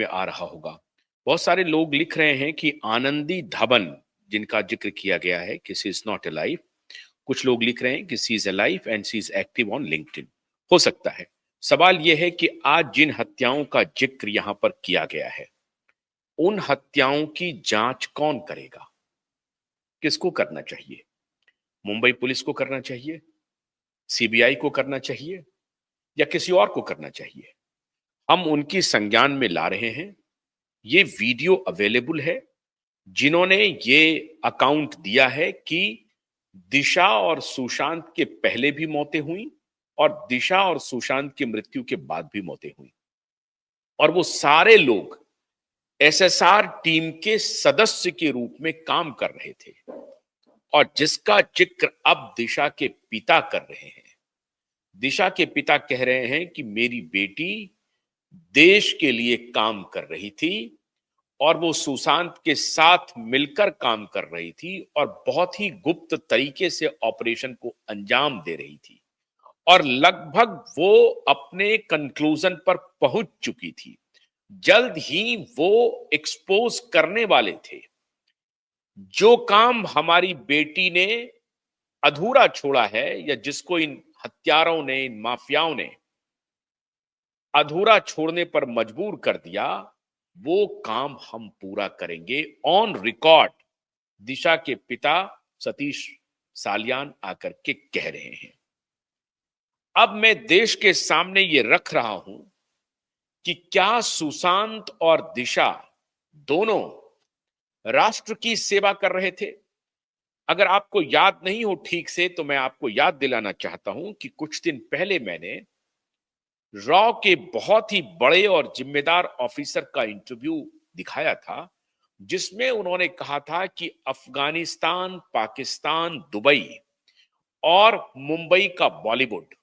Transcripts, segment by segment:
पे आ रहा होगा। बहुत सारे लोग लिख रहे हैं कि आनंदी धवन, जिनका जिक्र किया गया है कि शी इज नॉट अलाइव, कुछ लोग लिख रहे हैं कि she is alive and she is active on LinkedIn. हो सकता है। सवाल यह है कि आज जिन हत्याओं का जिक्र यहां पर किया गया है, उन हत्याओं की जांच कौन करेगा? किसको करना चाहिए? मुंबई पुलिस को करना चाहिए, सीबीआई को करना चाहिए, या किसी और को करना चाहिए? हम उनकी संज्ञान में ला रहे हैं। ये वीडियो अवेलेबल है। जिन्होंने ये अकाउंट दिया है कि दिशा और सुशांत के पहले भी मौतें हुई और दिशा और सुशांत की मृत्यु के बाद भी मौतें हुई, और वो सारे लोग एसएसआर टीम के सदस्य के रूप में काम कर रहे थे, और जिसका जिक्र अब दिशा के पिता कर रहे हैं। दिशा के पिता कह रहे हैं कि मेरी बेटी देश के लिए काम कर रही थी और वो सुशांत के साथ मिलकर काम कर रही थी और बहुत ही गुप्त तरीके से ऑपरेशन को अंजाम दे रही थी, और लगभग वो अपने कंक्लूजन पर पहुंच चुकी थी। जल्द ही वो एक्सपोज करने वाले थे। जो काम हमारी बेटी ने अधूरा छोड़ा है, या जिसको इन हत्यारों ने, इन माफियाओं ने अधूरा छोड़ने पर मजबूर कर दिया, वो काम हम पूरा करेंगे। ऑन रिकॉर्ड दिशा के पिता सतीश सालियान आकर के कह रहे हैं। अब मैं देश के सामने ये रख रहा हूं कि क्या सुशांत और दिशा दोनों राष्ट्र की सेवा कर रहे थे? अगर आपको याद नहीं हो ठीक से, तो मैं आपको याद दिलाना चाहता हूं कि कुछ दिन पहले मैंने रॉ के बहुत ही बड़े और जिम्मेदार ऑफिसर का इंटरव्यू दिखाया था, जिसमें उन्होंने कहा था कि अफगानिस्तान, पाकिस्तान, दुबई और मुंबई का बॉलीवुड,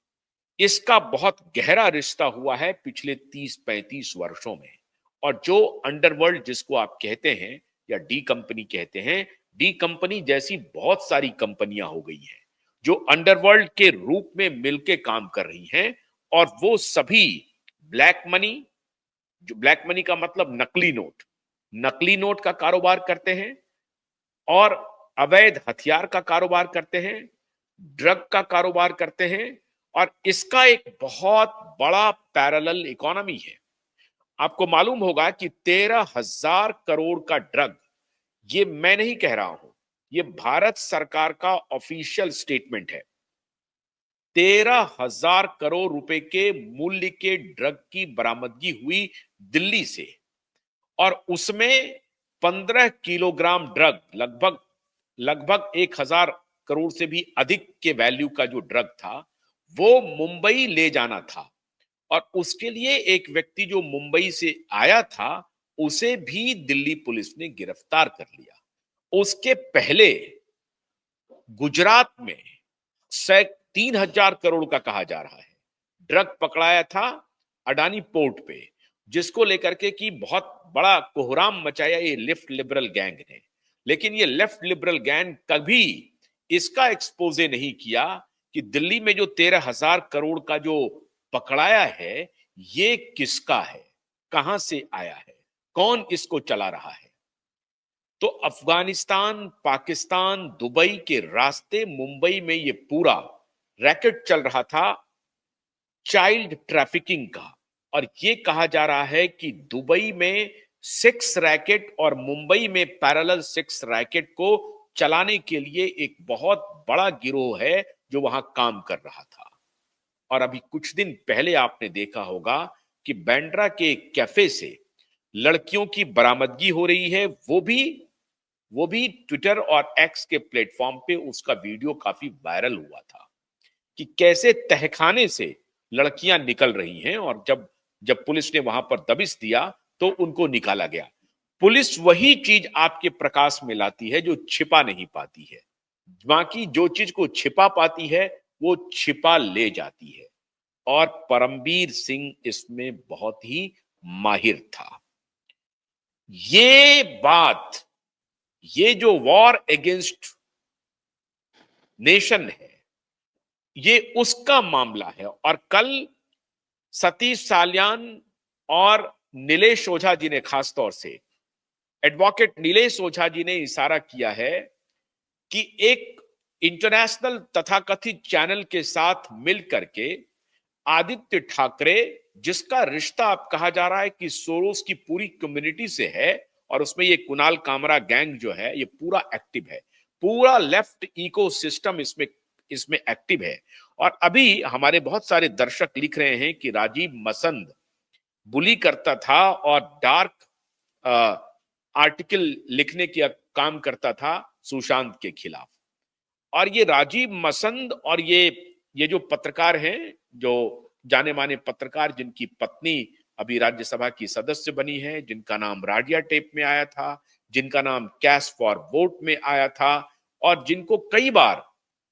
इसका बहुत गहरा रिश्ता हुआ है पिछले 30-35 वर्षों में। और जो अंडरवर्ल्ड जिसको आप कहते हैं या डी कंपनी कहते हैं, डी कंपनी जैसी बहुत सारी कंपनियां हो गई हैं जो अंडरवर्ल्ड के रूप में मिलके काम कर रही हैं, और वो सभी ब्लैक मनी, जो ब्लैक मनी का मतलब नकली नोट का कारोबार करते हैं, और अवैध हथियार का कारोबार करते हैं, ड्रग का कारोबार करते हैं, और इसका एक बहुत बड़ा पैरेलल इकोनॉमी है। आपको मालूम होगा कि 13,000 करोड़ का ड्रग, ये मैं नहीं कह रहा हूं, ये भारत सरकार का ऑफिशियल स्टेटमेंट है, 13,000 करोड़ रुपए के मूल्य के ड्रग की बरामदगी हुई दिल्ली से, और उसमें 15 किलोग्राम ड्रग, लगभग लगभग 1,000 करोड़ से भी अधिक के वैल्यू का जो ड्रग था, वो मुंबई ले जाना था। और उसके लिए एक व्यक्ति जो मुंबई से आया था, उसे भी दिल्ली पुलिस ने गिरफ्तार कर लिया। उसके पहले गुजरात में 3,000 करोड़ का कहा जा रहा है ड्रग पकड़ाया था अडानी पोर्ट पे, जिसको लेकर के कि बहुत बड़ा कोहराम मचाया ये लेफ्ट लिबरल गैंग ने। लेकिन ये लेफ्ट लिबरल गैंग कभी इसका एक्सपोजे नहीं किया कि दिल्ली में जो 13,000 करोड़ का जो पकड़ाया है, ये किसका है, कहां से आया है, कौन इसको चला रहा है। तो अफगानिस्तान, पाकिस्तान, दुबई के रास्ते मुंबई में ये पूरा रैकेट चल रहा था चाइल्ड ट्रैफिकिंग का। और ये कहा जा रहा है कि दुबई में 6 रैकेट और मुंबई में पैरेलल 6 रैकेट को चलाने के लिए एक बहुत बड़ा गिरोह है जो वहां काम कर रहा था। और अभी कुछ दिन पहले आपने देखा होगा कि बांद्रा के एक कैफे से लड़कियों की बरामदगी हो रही है, वो भी ट्विटर और एक्स के प्लेटफॉर्म पे उसका वीडियो काफी वायरल हुआ था कि कैसे तहखाने से लड़कियां निकल रही हैं, और जब जब पुलिस ने वहां पर दबिश दिया तो उनको निकाला गया। पुलिस वही चीज आपके प्रकाश में लाती है जो छिपा नहीं पाती है, बाकी जो चीज को छिपा पाती है वो छिपा ले जाती है, और परमबीर सिंह इसमें बहुत ही माहिर था। ये बात, ये जो वॉर अगेंस्ट नेशन है, ये उसका मामला है। और कल सतीश साल्यान और नीलेश ओझा जी ने, खास तौर से एडवोकेट नीलेश ओझा जी ने इशारा किया है कि एक इंटरनेशनल तथाकथित चैनल के साथ मिल करके आदित्य ठाकरे, जिसका रिश्ता अब कहा जा रहा है कि सोरोस की पूरी कम्युनिटी से है, और उसमें ये कुणाल कामरा गैंग जो है ये पूरा एक्टिव है, पूरा लेफ्ट इकोसिस्टम इसमें इसमें एक्टिव है। और अभी हमारे बहुत सारे दर्शक लिख रहे हैं कि राजीव मसंद बुली करता था और डार्क आर्टिकल लिखने का काम करता था सुशांत के खिलाफ। और ये राजीव मसंद और ये जो पत्रकार हैं, जो जाने माने पत्रकार जिनकी पत्नी अभी राज्यसभा की सदस्य बनी है, जिनका नाम राडिया टेप में आया था, जिनका नाम कैश फॉर वोट में आया था, और जिनको कई बार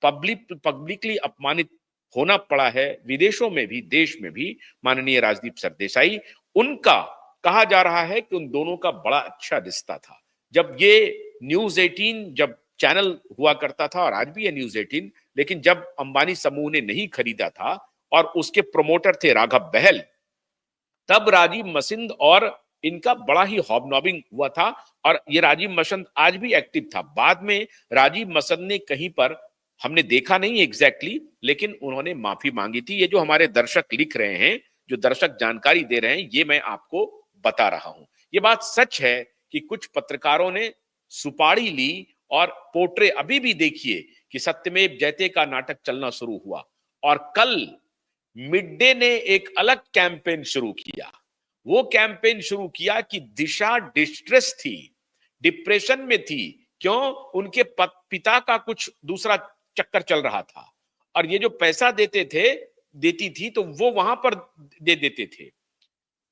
पब्लिकली अपमानित होना पड़ा है, विदेशों में भी देश में भी, माननीय राजदीप सरदेसाई, उनका कहा जा रहा है कि उन दोनों का बड़ा अच्छा रिश्ता था। जब ये न्यूज 18 जब चैनल हुआ करता था, और आज भी है न्यूज 18, लेकिन जब अंबानी समूह ने नहीं खरीदा था और उसके प्रोमोटर थे राघव बहल, तब राजीव मसिंद और इनका बड़ा ही हॉबनॉबिंग हुआ था। और ये राजीव मसंद आज भी एक्टिव था। बाद में राजीव मसंद ने कहीं पर, हमने देखा नहीं एग्जैक्टली, लेकिन उन्होंने माफी मांगी थी। ये जो हमारे दर्शक लिख रहे हैं, जो दर्शक जानकारी दे रहे हैं, ये मैं आपको बता रहा हूं। ये बात सच है कि कुछ पत्रकारों ने सुपारी ली और पोट्रे, अभी भी देखिए कि सत्यमेव जयते का नाटक चलना शुरू हुआ, और कल मिड डे ने एक अलग कैंपेन शुरू किया। वो कैंपेन शुरू किया कि दिशा डिस्ट्रेस थी, डिप्रेशन में थी। क्यों? उनके पिता का कुछ दूसरा चक्कर चल रहा था, और ये जो पैसा देती थी, तो वो वहां पर दे देते थे।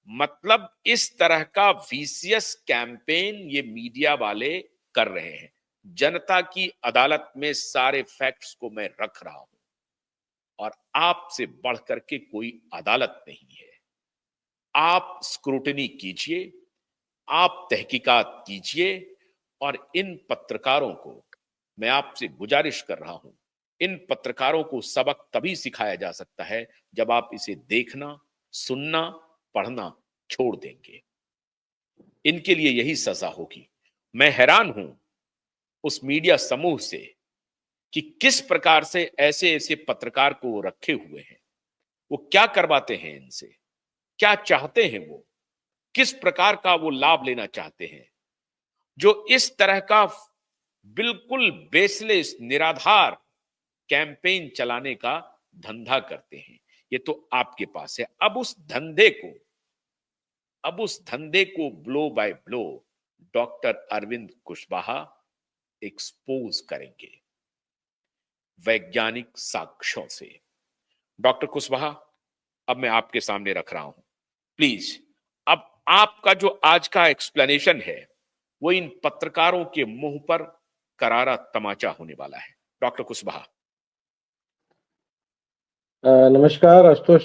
मतलब इस तरह का वीसीएस कैंपेन ये मीडिया वाले कर रहे हैं। जनता की अदालत में सारे फैक्ट्स को मैं रख रहा हूं, और आपसे बढ़ करके कोई अदालत नहीं है। आप स्क्रूटनी कीजिए, आप तहकीकात कीजिए, और इन पत्रकारों को मैं आपसे गुजारिश कर रहा हूं, इन पत्रकारों को सबक तभी सिखाया जा सकता है जब आप इसे देखना, सुनना, पढ़ना छोड़ देंगे। इनके लिए यही सजा होगी। मैं हैरान हूं उस मीडिया समूह से कि किस प्रकार से ऐसे ऐसे पत्रकार को रखे हुए हैं। वो क्या करवाते हैं इनसे, क्या चाहते हैं, वो किस प्रकार का वो लाभ लेना चाहते हैं, जो इस तरह का बिल्कुल बेसलेस, निराधार कैंपेन चलाने का धंधा करते हैं। ये तो आपके पास है। अब उस धंधे को blow by blow doctor Arvind Kushwaha expose करेंगे, वैज्ञानिक साक्ष्यों से। डॉक्टर कुशवाहा, अब मैं आपके सामने रख रहा हूं, प्लीज अब आपका जो आज का एक्सप्लेनेशन है, वो इन पत्रकारों के मुंह पर करारा तमाचा होने वाला है। डॉक्टर कुशवाहा। नमस्कार आशुतोष